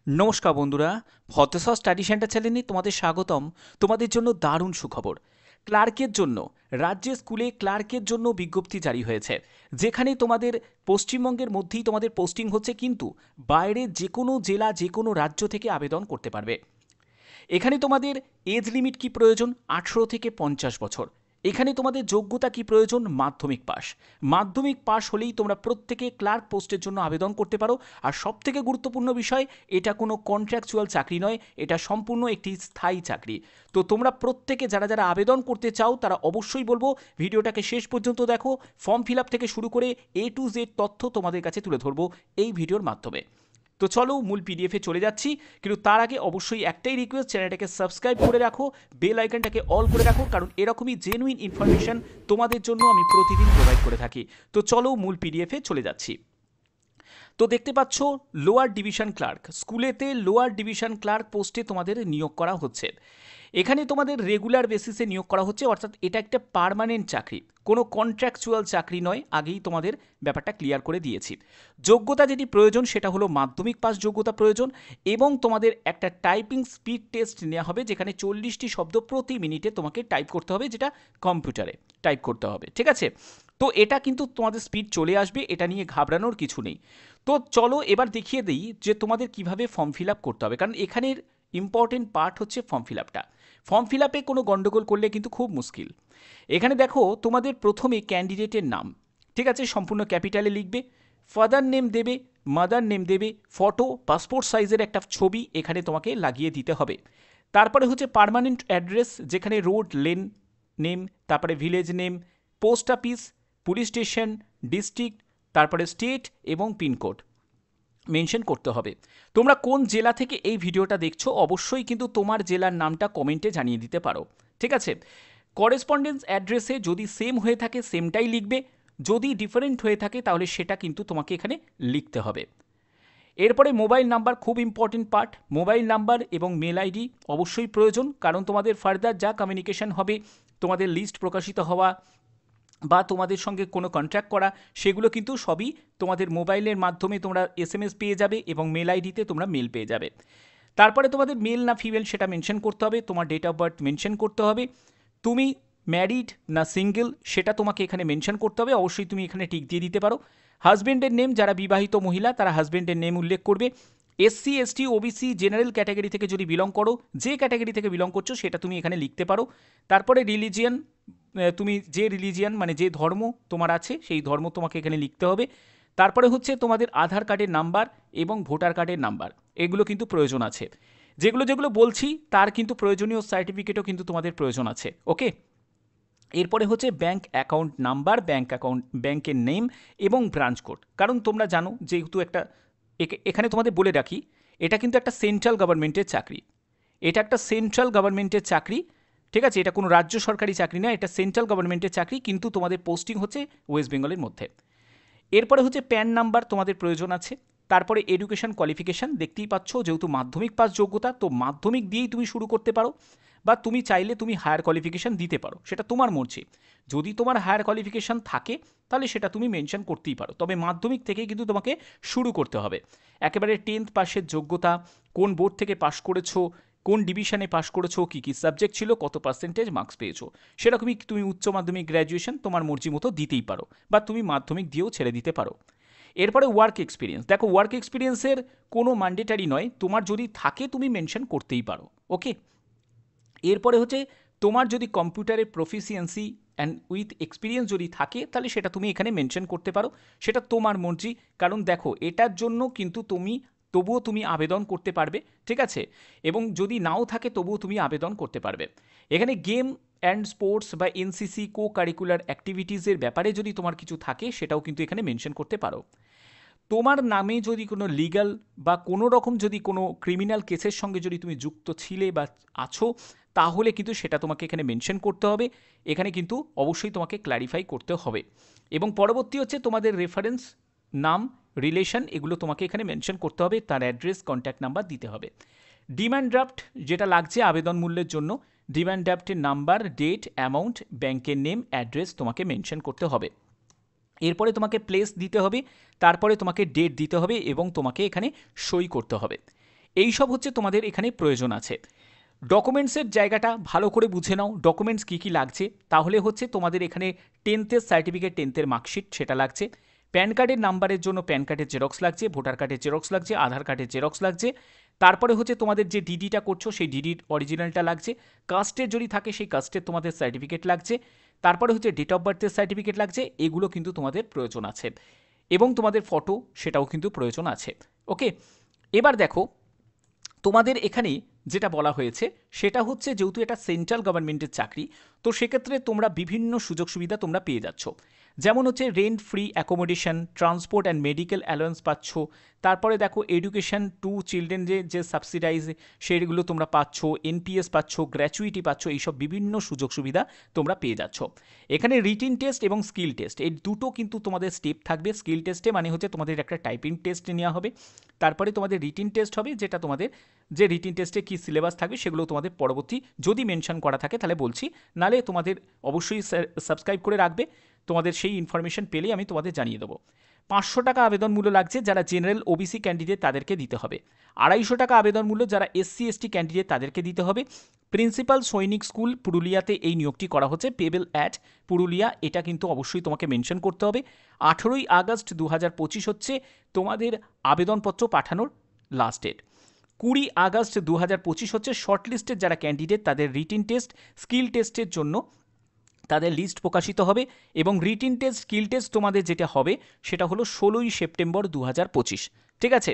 নমস্কার বন্ধুরা, ভদ্রসহ study centre চ্যানেলে তোমাদের স্বাগতম। তোমাদের জন্য দারুণ সুখবর। ক্লার্কের জন্য রাজ্যের স্কুলে ক্লার্কের জন্য বিজ্ঞপ্তি জারি হয়েছে, যেখানে তোমাদের পশ্চিমবঙ্গের মধ্যেই তোমাদের পোস্টিং হচ্ছে, কিন্তু বাইরে যে কোনো জেলা যে কোনো রাজ্য থেকে আবেদন করতে পারবে। এখানে তোমাদের এজ লিমিট কি প্রয়োজন? 18 থেকে 50 বছর। এখানে তোমাদের যোগ্যতা কি প্রয়োজন? মাধ্যমিক পাস। মাধ্যমিক পাস হলেই তোমরা প্রত্যেকে ক্লার্ক পোস্টের জন্য আবেদন করতে পারো। আর সবথেকে গুরুত্বপূর্ণ বিষয়, এটা কোনো কন্ট্রাকচুয়াল চাকরি নয়, এটা সম্পূর্ণ একটি স্থায়ী চাকরি। তো তোমরা প্রত্যেকে যারা যারা আবেদন করতে চাও তারা অবশ্যই বলবো ভিডিওটাকে শেষ পর্যন্ত দেখো। ফর্ম ফিল আপ থেকে শুরু করে A to Z তথ্য তোমাদের কাছে তুলে ধরবো এই ভিডিওর মাধ্যমে। তো চলো মূল পিডিএফে চলে যাচ্ছি, কিন্তু তার আগে অবশ্যই একটাই রিকোয়েস্ট, চ্যানেলটাকে সাবস্ক্রাইব করে রাখো, বেল আইকনটাকে অল করে রাখো, কারণ এরকমই জেনুইন ইনফরমেশন তোমাদের জন্য আমি প্রতিদিন প্রোভাইড করে থাকি। তো চলো মূল পিডিএফে চলে যাচ্ছি। তো দেখতে পাচ্ছ লোয়ার ডিভিশন ক্লার্ক, স্কুলেতে লোয়ার ডিভিশন ক্লার্ক পোস্টে তোমাদের নিয়োগ করা হচ্ছে। এখানে তোমাদের রেগুলার বেসিসে নিয়োগ করা হচ্ছে, অর্থাৎ এটা একটা পার্মানেন্ট চাকরি, কোনো কন্ট্রাকচুয়াল চাকরি নয়। আগেই তোমাদের ব্যাপারটা ক্লিয়ার করে দিয়েছি। যোগ্যতা যেটি প্রয়োজন সেটা হলো মাধ্যমিক পাস যোগ্যতা প্রয়োজন, এবং তোমাদের একটা টাইপিং স্পিড টেস্ট নেওয়া হবে, যেখানে 40টি শব্দ প্রতি মিনিটে তোমাকে টাইপ করতে হবে, যেটা কম্পিউটারে টাইপ করতে হবে। ঠিক আছে, তো এটা কিন্তু তোমাদের স্পিড চলে আসবে, এটা নিয়ে ঘাবড়ানোর কিছু নেই। তো চলো এবার দেখিয়ে দিই যে তোমাদের কিভাবে ফর্ম ফিল আপ করতে হবে, কারণ এখানের ইম্পর্টেন্ট পার্ট হচ্ছে ফর্ম ফিল আপটা। ফর্ম ফিল আপে কোনো গন্ডগোল করলে কিন্তু খুব মুশকিল। এখানে দেখো তোমাদের প্রথমে ক্যান্ডিডেটের নাম, ঠিক আছে, সম্পূর্ণ ক্যাপিটালে লিখবে। ফাদার নেম দেবে, মাদার নেম দেবে, ফটো পাসপোর্ট সাইজের একটা ছবি এখানে তোমাকে লাগিয়ে দিতে হবে। তারপরে হচ্ছে পার্মানেন্ট অ্যাড্রেস, যেখানে রোড, লেন নেম, তারপরে village name, post office, police station, district, তারপরে স্টেট এবং পিনকোড মেনশন করতে হবে। তোমরা কোন জেলা থেকে এই ভিডিওটা দেখছো অবশ্যই কিন্তু তোমার জেলার নামটা কমেন্টে জানিয়ে দিতে পারো। ঠিক আছে, করেসপন্ডেন্স অ্যাড্রেসে যদি সেম হয়ে থাকে সেমটাই লিখবে, যদি ডিফারেন্ট হয়ে থাকে তাহলে সেটা কিন্তু তোমাকে এখানে লিখতে হবে। এরপরে মোবাইল নাম্বার, খুব ইম্পর্টেন্ট পার্ট। মোবাইল নাম্বার এবং মেল আইডি অবশ্যই প্রয়োজন, কারণ তোমাদের ফার্দার যা কমিউনিকেশন হবে, তোমাদের লিস্ট প্রকাশিত হওয়া বা তোমাদের সঙ্গে কোনো কন্ট্যাক্ট করা, সেগুলো কিন্তু সবই তোমাদের মোবাইলের মাধ্যমে তোমরা SMS পেয়ে যাবে, এবং মেল আইডিতে তোমরা মেল পেয়ে যাবে। তারপরে তোমাদের মেল না ফিমেল সেটা মেনশন করতে হবে, তোমার ডেট অফ বার্থ মেনশন করতে হবে, তুমি ম্যারিড না সিঙ্গেল সেটা তোমাকে এখানে মেনশন করতে হবে, অবশ্যই তুমি এখানে টিক দিয়ে দিতে পারো। হাজব্যান্ডের নেম, যারা বিবাহিত মহিলা তারা হাজব্যান্ডের নেম উল্লেখ করবে। SC ST OBC general category থেকে যদি বিলং করো, যে ক্যাটাগরি থেকে বিলং করছো সেটা তুমি এখানে লিখতে পারো। তারপরে রিলিজিয়ান, তুমি যে রিলিজিয়ান মানে যে ধর্ম তোমার আছে সেই ধর্ম তোমাকে এখানে লিখতে হবে। তারপরে হচ্ছে তোমাদের আধার কার্ডের নাম্বার এবং ভোটার কার্ডের নাম্বার, এগুলো কিন্তু প্রয়োজন আছে। যেগুলো যেগুলো বলছি তার কিন্তু প্রয়োজনীয় সার্টিফিকেটও কিন্তু তোমাদের প্রয়োজন আছে। ওকে, এরপরে হচ্ছে ব্যাঙ্ক অ্যাকাউন্ট নাম্বার, ব্যাঙ্কের নেম এবং ব্রাঞ্চ কোড। কারণ তোমরা জানো যেহেতু একটা, এখানে তোমাদের বলে রাখি, এটা কিন্তু একটা সেন্ট্রাল গভর্নমেন্টের চাকরি। এটা একটা সেন্ট্রাল গভর্নমেন্টের চাকরি, ঠিক আছে, এটা কোনো রাজ্য সরকারি চাকরি না, এটা সেন্ট্রাল গভর্নমেন্টের চাকরি, কিন্তু তোমাদের পোস্টিং হচ্ছে ওয়েস্ট বেঙ্গলের মধ্যে। এরপরে হচ্ছে প্যান নাম্বার তোমাদের প্রয়োজন আছে। তারপরে এডুকেশন কোয়ালিফিকেশান, দেখতেই পাচ্ছ যেহেতু মাধ্যমিক পাস যোগ্যতা, তো মাধ্যমিক দিয়েই তুমি শুরু করতে পারো, বা তুমি চাইলে তুমি হায়ার কোয়ালিফিকেশান দিতে পারো, সেটা তোমার মর্জি। যদি তোমার হায়ার কোয়ালিফিকেশান থাকে তাহলে সেটা তুমি মেনশন করতেই পারো, তবে মাধ্যমিক থেকেই কিন্তু তোমাকে শুরু করতে হবে। একেবারে 10th পাসের যোগ্যতা, কোন বোর্ড থেকে পাশ করেছো, কোন ডিভিশনে পাশ করেছো, কী কী সাবজেক্ট ছিল, কত পার্সেন্টেজ মার্কস পেয়েছো, সেরকমই তুমি উচ্চ মাধ্যমিক, গ্র্যাজুয়েশন তোমার মর্জি মতো দিতেই পারো, বা তুমি মাধ্যমিক দিয়েও ছেড়ে দিতে পারো। এরপরে ওয়ার্ক এক্সপিরিয়েন্স, দেখো ওয়ার্ক এক্সপিরিয়েন্সের কোনো ম্যান্ডেটারি নয়, তোমার যদি থাকে তুমি মেনশন করতেই পারো। ওকে, এরপরে হচ্ছে তোমার যদি কম্পিউটারে প্রফিসিয়েন্সি অ্যান্ড উইথ এক্সপিরিয়েন্স যদি থাকে তাহলে সেটা তুমি এখানে মেনশন করতে পারো, সেটা তোমার মর্জি। কারণ দেখো এটার জন্য কিন্তু তবুও তুমি আবেদন করতে পারবে, ঠিক আছে, এবং যদি নাও থাকে তবুও তুমি আবেদন করতে পারবে। এখানে গেম অ্যান্ড স্পোর্টস বা NCC কো কারিকুলার অ্যাক্টিভিটিসের ব্যাপারে যদি তোমার কিছু থাকে সেটাও কিন্তু এখানে মেনশন করতে পারো। তোমার নামে যদি কোনো লিগ্যাল বা কোনো রকম যদি কোনো ক্রিমিনাল কেসের সঙ্গে যদি তুমি যুক্ত ছিলে বা আছো, তাহলে কিন্তু সেটা তোমাকে এখানে মেনশন করতে হবে, এখানে কিন্তু অবশ্যই তোমাকে ক্ল্যারিফাই করতে হবে। এবং পরবর্তী হচ্ছে তোমাদের রেফারেন্স, নাম, রিলেশন, এগুলো তোমাকে এখানে মেনশন করতে হবে, তার অ্যাড্রেস, কন্ট্যাক্ট নাম্বার দিতে হবে। ডিমান্ড ড্রাফট যেটা লাগছে আবেদন মূল্যের জন্য, ডিমান্ড ড্রাফটের নাম্বার, ডেট, অ্যামাউন্ট, ব্যাংকের নেম, অ্যাড্রেস তোমাকে মেনশন করতে হবে। এরপরে তোমাকে প্লেস দিতে হবে, তারপরে তোমাকে ডেট দিতে হবে এবং তোমাকে এখানে সই করতে হবে। এইসব হচ্ছে তোমাদের এখানে প্রয়োজন আছে। ডকুমেন্টসের জায়গাটা ভালো করে বুঝে নাও, ডকুমেন্টস কী কী লাগছে। তাহলে হচ্ছে তোমাদের এখানে 10th সার্টিফিকেট, 10th মার্কশিট সেটা লাগছে, প্যান কার্ডের নাম্বারের জন্য প্যান কার্ডের জেরক্স লাগছে, ভোটার কার্ডের জেরক্স লাগছে, আধার কার্ডের জেরক্স লাগছে, তারপরে হচ্ছে তোমাদের যে ডিডিটা করছো সেই ডিডির অরিজিনালটা লাগছে, কাস্টের যদি থাকে সেই কাস্টের তোমাদের সার্টিফিকেট লাগছে, তারপরে হচ্ছে ডেট অফ বার্থের সার্টিফিকেট লাগছে, এগুলো কিন্তু তোমাদের প্রয়োজন আছে, এবং তোমাদের ফটো সেটাও কিন্তু প্রয়োজন আছে। ওকে, এবার দেখো তোমাদের এখানে যেটা বলা হয়েছে সেটা হচ্ছে যেহেতু এটা সেন্ট্রাল গভর্নমেন্টের চাকরি, তো সেক্ষেত্রে তোমরা বিভিন্ন সুযোগ সুবিধা তোমরা পেয়ে যাচ্ছ। যেমন হচ্ছে rent free accommodation, transport and medical allowance পাচ্ছ, তারপরে দেখো এডুকেশন টু চিলড্রেন যে সাবসিডাইজ সেগুলো তোমরা পাচ্ছ, এনপিএস পাচ্ছ, গ্র্যাচুইটি পাচ্ছ, এইসব বিভিন্ন সুযোগ সুবিধা তোমরা পেয়ে যাচ্ছ। এখানে রিটিন টেস্ট এবং স্কিল টেস্ট এই দুটো কিন্তু তোমাদের স্টেপ থাকবে। স্কিল টেস্টে মানে হচ্ছে তোমাদের একটা টাইপিং টেস্ট নেওয়া হবে, তারপরে তোমাদের রিটিন টেস্ট হবে, যেটা তোমাদের যে রিটিন টেস্টে কী সিলেবাস থাকবে সেগুলো তোমাদের পরবর্তী যদি মেনশন করা থাকে তাহলে বলছি, নালে তোমাদের অবশ্যই সাবস্ক্রাইব করে রাখবে, তোমাদের সেই ইনফরমেশন পেলেই আমি তোমাদের জানিয়ে দেবো। 500 টাকা আবেদন মূল্য লাগছে যারা জেনারেল ওবিসি ক্যান্ডিডেট তাদেরকে দিতে হবে। 250 টাকা আবেদন মূল্য যারা এসসি এসটি ক্যান্ডিডেট তাদেরকে দিতে হবে। প্রিন্সিপাল সৈনিক স্কুল পুরুলিয়াতে এই নিয়োগটি করা হচ্ছে, পেবেল অ্যাট পুরুলিয়া, এটা কিন্তু অবশ্যই তোমাকে মেনশন করতে হবে। 18ই আগস্ট 2025 হচ্ছে তোমাদের আবেদনপত্র পাঠানোর লাস্ট ডেট। 20 আগস্ট 2025 হচ্ছে শর্টলিস্টের যারা ক্যান্ডিডেট তাদের রিটিন টেস্ট স্কিল টেস্টের জন্য তাদের লিস্ট প্রকাশিত হবে, এবং রিটিন টেস্ট স্কিল টেস্ট তোমাদের যেটা হবে সেটা হলো 16ই সেপ্টেম্বর 2025। ঠিক আছে,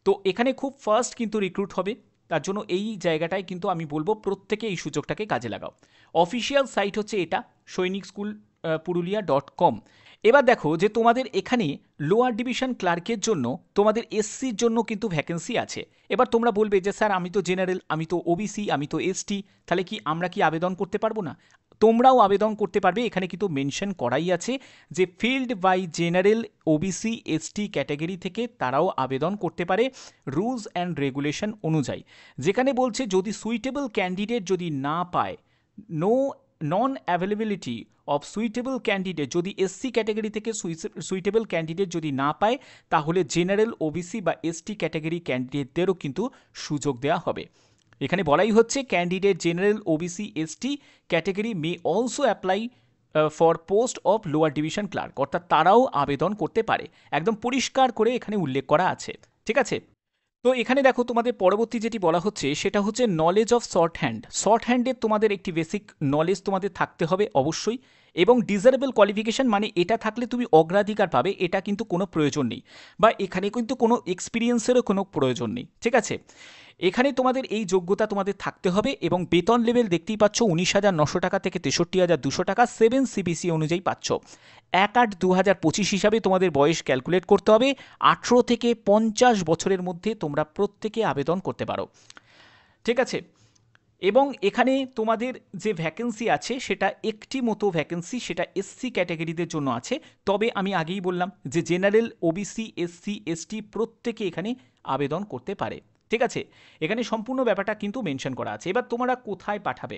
তো এখানে খুব ফাস্ট কিন্তু রিক্রুট হবে, তার জন্য এই জায়গাটায় কিন্তু আমি বলবো প্রত্যেকে এই সুযোগটাকে কাজে লাগাও। অফিসিয়াল সাইট হচ্ছে এটা সৈনিক স্কুল purulia.com। এবার দেখো যে তোমাদের এখানে লোয়ার ডিভিশন ক্লার্কের জন্য তোমাদের এসসির জন্য কিন্তু ভ্যাকেন্সি আছে। এবার তোমরা বলবে যে স্যার আমি তো জেনারেল, আমি তো ওবিসি, আমি তো এসটি, তাহলে কি আমরা কি আবেদন করতে পারবো না? তোমরাও আবেদন করতে পারবে, এখানে কিন্তু মেনশন করাই আছে যে filled by general OBC ST category থেকে তারাও আবেদন করতে পারে রুলস অ্যান্ড রেগুলেশন অনুযায়ী, যেখানে বলছে যদি সুইটেবল ক্যান্ডিডেট যদি না পায়, non availability of suitable candidate, যদি এসসি ক্যাটাগরি থেকে সুইটেবল ক্যান্ডিডেট যদি না পায় তাহলে জেনারেল ওবিসি বা এসটি ক্যাটাগরি ক্যান্ডিডেটদেরও কিন্তু সুযোগ দেওয়া হবে। এখানে বলাই হচ্ছে candidate general OBC ST category may also apply for post of lower division clerk, অর্থাৎ তারাও আবেদন করতে পারে, একদম পরিষ্কার করে এখানে উল্লেখ করা আছে। ঠিক আছে, তো এখানে দেখো তোমাদের পরবর্তী যেটি বলা হচ্ছে সেটা হচ্ছে নলেজ অফ শর্ট হ্যান্ডের তোমাদের একটি বেসিক নলেজ তোমাদের থাকতে হবে অবশ্যই, এবং ডিজারেবল কোয়ালিফিকেশান মানে এটা থাকলে তুমি অগ্রাধিকার পাবে, এটা কিন্তু কোনো প্রয়োজন নেই, বা এখানে কিন্তু কোনো এক্সপিরিয়েন্সেরও কোনো প্রয়োজন নেই। ঠিক আছে, এখানে তোমাদের এই যোগ্যতা তোমাদের থাকতে হবে, এবং বেতন লেভেল দেখতেই পাচ্ছ 19,900 টাকা থেকে 63,200 টাকা 7 সিবিসি অনুযায়ী পাচ্ছ। 1/8/2025 হিসাবে তোমাদের বয়স ক্যালকুলেট করতে হবে, 18 থেকে 50 বছরের মধ্যে তোমরা প্রত্যেকে আবেদন করতে পারো। ঠিক আছে, এবং এখানে তোমাদের যে ভ্যাকেন্সি আছে সেটা একটি মতো ভ্যাকেন্সি, সেটা এসসি ক্যাটাগরিদের জন্য আছে, তবে আমি আগেই বললাম যে জেনারেল ওবিসি এসসি এসটি প্রত্যেকে এখানে আবেদন করতে পারে। ঠিক আছে, এখানে সম্পূর্ণ ব্যাপারটা কিন্তু মেনশন করা আছে। এবার তোমরা কোথায় পাঠাবে,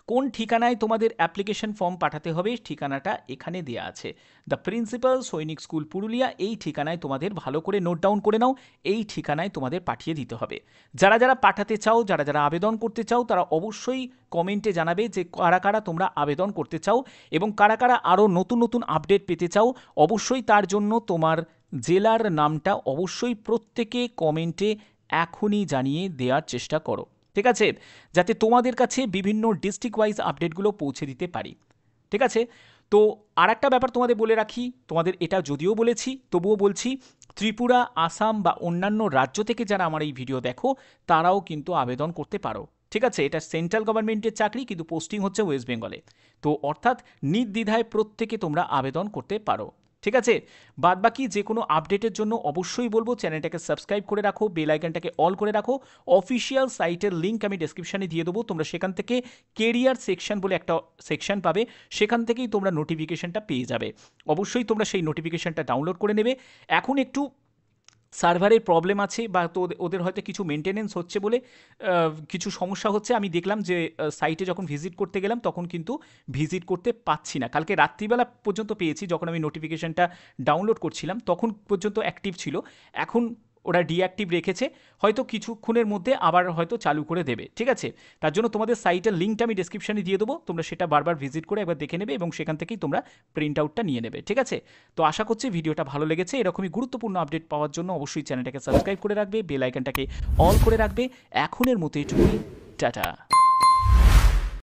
কোন ঠিকানায় তোমাদের অ্যাপ্লিকেশন ফর্ম পাঠাতে হবে, ঠিকানাটা এখানে দেওয়া আছে, দ্য প্রিন্সিপাল সৈনিক স্কুল পুরুলিয়া, এই ঠিকানায় তোমাদের ভালো করে নোট ডাউন করে নাও, এই ঠিকানায় তোমাদের পাঠিয়ে দিতে হবে। যারা যারা পাঠাতে চাও, যারা যারা আবেদন করতে চাও, তারা অবশ্যই কমেন্টে জানাবে যে কারা কারা তোমরা আবেদন করতে চাও, এবং কারা কারা আরও নতুন নতুন আপডেট পেতে চাও। অবশ্যই তার জন্য তোমার জেলার নামটা অবশ্যই প্রত্যেকে কমেন্টে এখনই জানিয়ে দেওয়ার চেষ্টা করো। ঠিক আছে, যাতে তোমাদের কাছে বিভিন্ন ডিস্ট্রিক্ট ওয়াইজ আপডেটগুলো পৌঁছে দিতে পারি। ঠিক আছে, তো আর একটা ব্যাপার তোমাদের বলে রাখি, তোমাদের এটা যদিও বলেছি তবুও বলছি, ত্রিপুরা, আসাম বা অন্যান্য রাজ্য থেকে যারা আমার এই ভিডিও দেখো তারাও কিন্তু আবেদন করতে পারো। ঠিক আছে, এটা সেন্ট্রাল গভর্নমেন্টের চাকরি, কিন্তু পোস্টিং হচ্ছে ওয়েস্ট বেঙ্গলে, তো অর্থাৎ নির্দ্বিধায় প্রত্যেকে তোমরা আবেদন করতে পারো। ঠিক আছে, বাদবাকি যে কোনো আপডেটের জন্য অবশ্যই বলবো চ্যানেলটাকে সাবস্ক্রাইব করে রাখো, বেল আইকনটাকে অল করে রাখো। অফিসিয়াল সাইটের লিঙ্ক আমি ডেসক্রিপশানে দিয়ে দেবো, তোমরা সেখান থেকে কেরিয়ার সেকশন বলে একটা সেকশন পাবে, সেখান থেকেই তোমরা নোটিফিকেশনটা পেয়ে যাবে। অবশ্যই তোমরা সেই নোটিফিকেশনটা ডাউনলোড করে নেবে। এখন একটু সার্ভারের প্রবলেম আছে, বা তো ওদের হয়তো কিছু মেনটেনেন্স হচ্ছে বলে কিছু সমস্যা হচ্ছে। আমি দেখলাম যে সাইটে যখন ভিজিট করতে গেলাম তখন কিন্তু ভিজিট করতে পাচ্ছি না, কালকে রাত্রিবেলা পর্যন্ত পেয়েছি, যখন আমি নোটিফিকেশানটা ডাউনলোড করছিলাম তখন পর্যন্ত অ্যাক্টিভ ছিল, এখন ওরা ডিঅ্যাক্টিভ রেখেছে, হয়তো কিছুক্ষণের মধ্যে আবার হয়তো চালু করে দেবে। ঠিক আছে, তার জন্য তোমাদের সাইটের লিঙ্কটা আমি ডেসক্রিপশনে দিয়ে দেবো, তোমরা সেটা বারবার ভিজিট করে একবার দেখে নেবে এবং সেখান থেকেই তোমরা প্রিন্ট আউটটা নিয়ে নেবে। ঠিক আছে, তো আশা করছি ভিডিওটা ভালো লেগেছে। এরকমই গুরুত্বপূর্ণ আপডেট পাওয়ার জন্য অবশ্যই চ্যানেলটাকে সাবস্ক্রাইব করে রাখবে, বেল আইকনটাকে অল করে রাখবে। এখনের মতো এটুকুই, টাটা।